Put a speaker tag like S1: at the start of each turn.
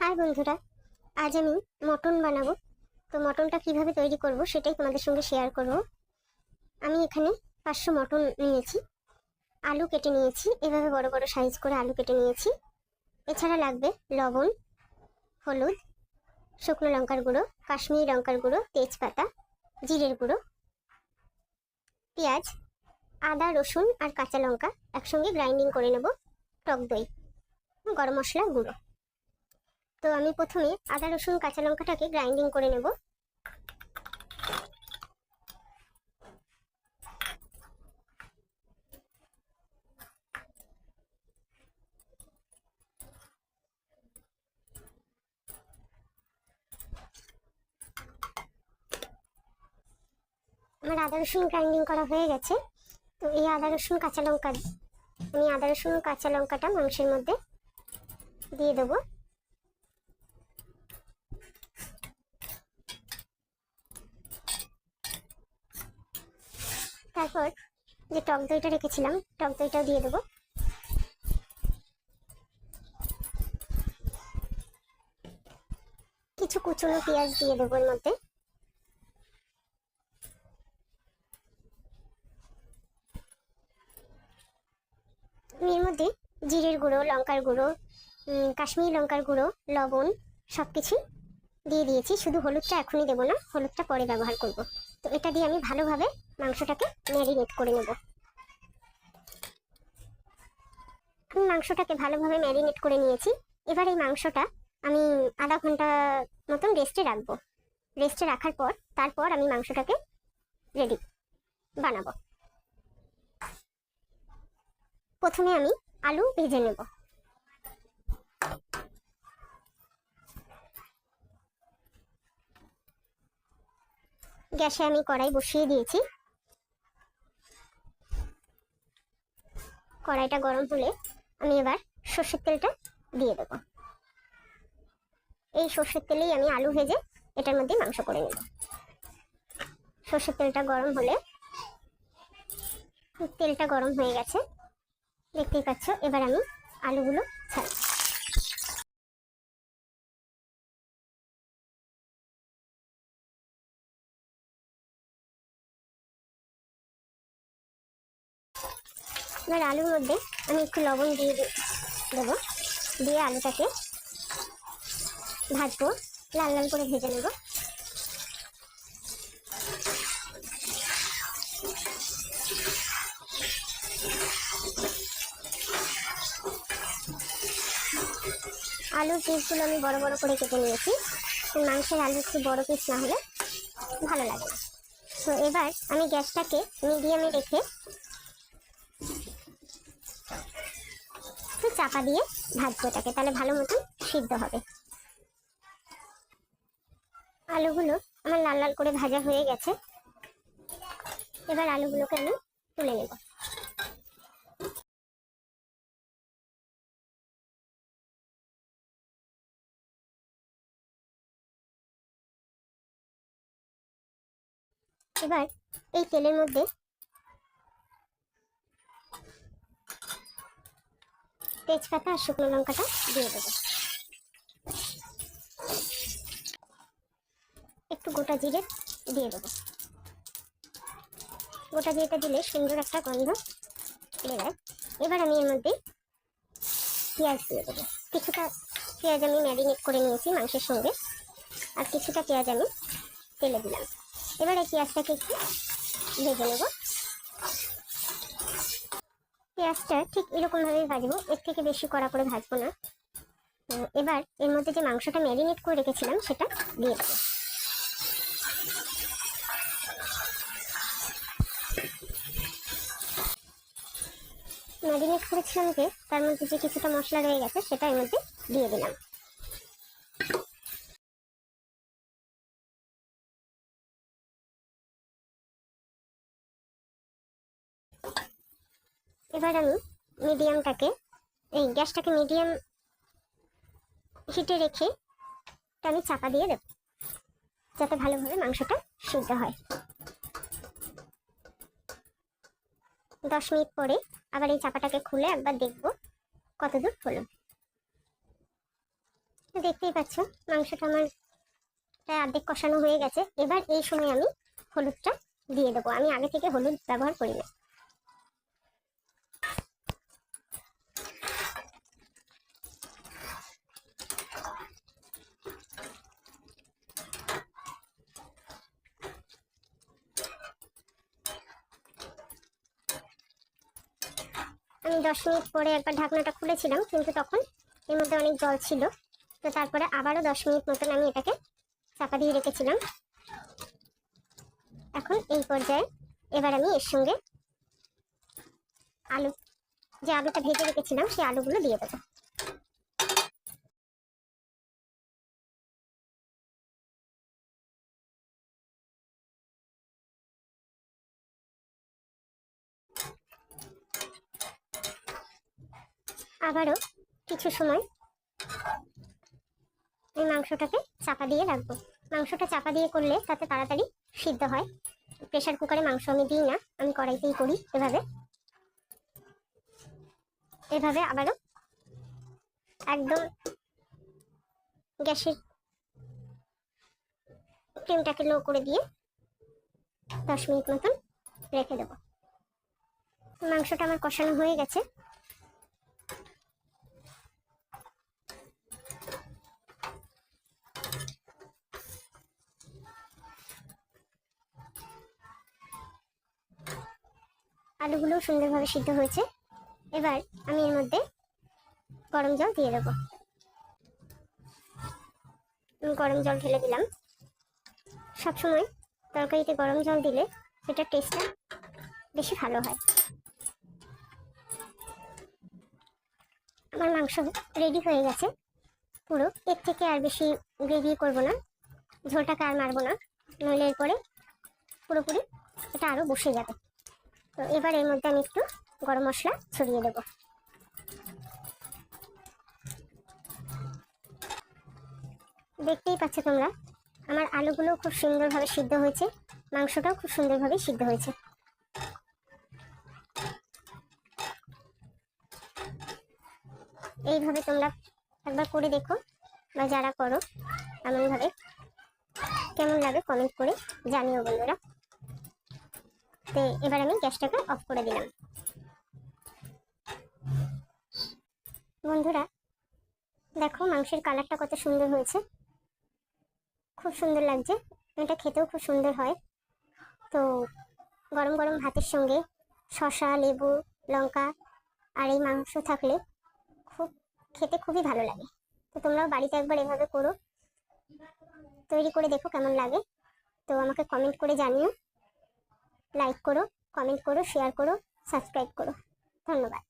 S1: High বন্ধুরা, আজ আমি মটন বানাবো। তো মটনটা কিভাবে তৈরি করব সেটাই তোমাদের সঙ্গে শেয়ার করব। আমি এখানে 500 মটন নিয়েছি, আলু কেটে নিয়েছি, এভাবে বড় বড় সাইজ করে আলু কেটে নিয়েছি। এছাড়া লাগবে লবণ, হলুদ, শুকনো লঙ্কার গুঁড়ো, কাশ্মীরি লঙ্কার গুঁড়ো, তেজপাতা, জিরের গুঁড়ো, পেঁয়াজ, আদা, রসুন আর কাঁচা লঙ্কা একসঙ্গে গ্রাইন্ডিং করে নেব, টক দই, গরম মশলা গুঁড়ো। তো আমি প্রথমে আদা রসুন কাঁচা লঙ্কাটাকে গ্রাইন্ডিং করে নেব। আমার আদা রসুন গ্রাইন্ডিং করা হয়ে গেছে। তো এই আদা রসুন কাঁচা লঙ্কা, আমি আদা রসুন কাঁচা লঙ্কাটা মাংসের মধ্যে দিয়ে দেবো। তারপর যে টক দইটা রেখেছিলাম, টক দইটাও দিয়ে দেবো। কিছু কুচনো পেঁয়াজ দিয়ে দেবো এর মধ্যে। এর মধ্যে জিরের গুঁড়ো, লঙ্কার গুঁড়ো, কাশ্মীরি লঙ্কার গুঁড়ো, লবণ সবকিছু দিয়ে দিয়েছি। শুধু হলুদটা এখনই দেবো না, হলুদটা পরে ব্যবহার করব। তো এটা দিয়ে আমি ভালোভাবে মাংসটাকে ম্যারিনেট করে নেব। আমি মাংসটাকে ভালোভাবে ম্যারিনেট করে নিয়েছি। এবার এই মাংসটা আমি আধা ঘন্টা মতন রেস্টে রাখবো। রেস্টে রাখার পর তারপর আমি মাংসটাকে রেডি বানাবো। প্রথমে আমি আলু ভেজে নেব। গ্যাসে আমি কড়াই বসিয়ে দিয়েছি। কড়াইটা গরম হলে আমি এবার সর্ষের তেলটা দিয়ে দেবো। এই সর্ষের তেলেই আমি আলু ভেজে এটার মধ্যে মাংস করে নেব। সর্ষের তেলটা গরম হলে, তেলটা গরম হয়ে গেছে দেখতেই পাচ্ছ। এবার আমি আলুগুলো ছাড়ছি। এবার আলুর মধ্যে আমি একটু লবণ দিয়ে দেবো, দিয়ে আলুটাকে ভাজবো, লাল লাল করে ভেজে নেব। আলুর পিসগুলো আমি বড় বড় করে কেটে নিয়েছি। মাংসের আলু একটু বড় পিস না হলে ভালো লাগে না। তো এবার আমি গ্যাসটাকে মিডিয়ামে রেখে একটু চাপা দিয়ে ভাজবো এটাকে, তাহলে ভালো মতন সিদ্ধ হবে। আলুগুলো আমার লাল লাল করে ভাজা হয়ে গেছে। এবার আলুগুলোকে আমি তুলে নেব। এবার এই তেলের মধ্যে তেজপাতা আর শুকনো লঙ্কাটা দিয়ে দেবো। একটু গোটা জিরে দিয়ে দেবো। গোটা জিরেটা দিলে সুন্দর একটা গন্ধ বেরোয়। এবার আমি এর মধ্যে পেঁয়াজ দিয়ে দেবো। কিছুটা পেঁয়াজ আমি ম্যারিনেট করে নিয়েছি মাংসের সঙ্গে, আর কিছুটা পেঁয়াজ আমি তেলে দিলাম। এবার এই পেঁয়াজটাকে একটু ভেজে নেব। পেঁয়াজটা ঠিক এরকমভাবেই ভাজবো, এর থেকে বেশি কড়া করে ভাজবো না। এবার এর মধ্যে যে মাংসটা ম্যারিনেট করে রেখেছিলাম সেটা দিয়ে দেবো। ম্যারিনেট করেছিলাম যে, তার মধ্যে যে কিছুটা মশলা রয়ে গেছে সেটা এর মধ্যে দিয়ে দিলাম। এবার আমি এই গ্যাসটাকে মিডিয়াম হিটে রেখে আমি চাপা দিয়ে দেব, যাতে ভালোভাবে মাংসটা সিদ্ধ হয়। 10 মিনিট পরে আবার এই চাপাটাকে খুলে একবার দেখবো কতদূর হলো। তো দেখতেই পাচ্ছ মাংসটা আমার প্রায় অর্ধেক কষানো হয়ে গেছে। এবার এই সময় আমি হলুদটা দিয়ে দেবো। আমি আগে থেকে হলুদ ব্যবহার করি না। আমি 10 মিনিট পরে একবার ঢাকনাটা খুলেছিলাম, কিন্তু তখন এর মধ্যে অনেক জল ছিল। তো তারপরে আবারও 10 মিনিট মতন আমি এটাকে চাপা দিয়ে রেখেছিলাম। এখন এই পর্যায়ে এবার আমি এর সঙ্গে আলু, যে আলুটা ভেজে রেখেছিলাম সেই আলুগুলো দিয়ে দেবো। আবারও কিছু সময় এই মাংসটাকে চাপা দিয়ে রাখবো। মাংসটা চাপা দিয়ে করলে তাতে তাড়াতাড়ি সিদ্ধ হয়। প্রেসার কুকারে মাংস আমি দিই না, আমি কড়াইতেই করি। এভাবে আবারও একদম গ্যাসের ফ্লেমটাকে লো করে দিয়ে 10 মিনিট মতন রেখে দেবো। মাংসটা আমার কষানো হয়ে গেছে। আলুগুলো সুন্দরভাবে সিদ্ধ হয়েছে। এবার আমি এর মধ্যে গরম জল দিয়ে দেবো। আমি গরম জল ঢেলে দিলাম। সবসময় তরকারিতে গরম জল দিলে সেটার টেস্টটা বেশি ভালো হয়। আমার মাংস রেডি হয়ে গেছে পুরো। এর থেকে আর বেশি গ্রেভি করব না, ঝোলটাকে আর মারবো না, নইলে এরপরে পুরোপুরি এটা আরও বসে যাবে। তো এবার এর মধ্যে আমি একটু গরম মশলা ছড়িয়ে দেবো। দেখতেই পাচ্ছ তোমরা, আমার আলুগুলো খুব সুন্দরভাবে সিদ্ধ হয়েছে, মাংসটাও খুব সুন্দরভাবে সিদ্ধ হয়েছে। এইভাবে তোমরা একবার করে দেখো, বা যারা করো এমনভাবে, কেমন লাগে কমেন্ট করে জানিও বন্ধুরা। তো এবার আমি গ্যাসটাকে অফ করে দিলাম। বন্ধুরা দেখো মাংসের কালারটা কত সুন্দর হয়েছে, খুব সুন্দর লাগছে। এটা খেতেও খুব সুন্দর হয়। তো গরম গরম ভাতের সঙ্গে শসা, লেবু, লঙ্কা আর এই মাংস থাকলে খুব খেতে খুবই ভালো লাগে। তো তোমরাও বাড়িতে একবার এভাবে করো, তৈরি করে দেখো কেমন লাগে। তো আমাকে কমেন্ট করে জানিও। লাইক করো, কমেন্ট করো, শেয়ার করো, সাবস্ক্রাইব করো। ধন্যবাদ।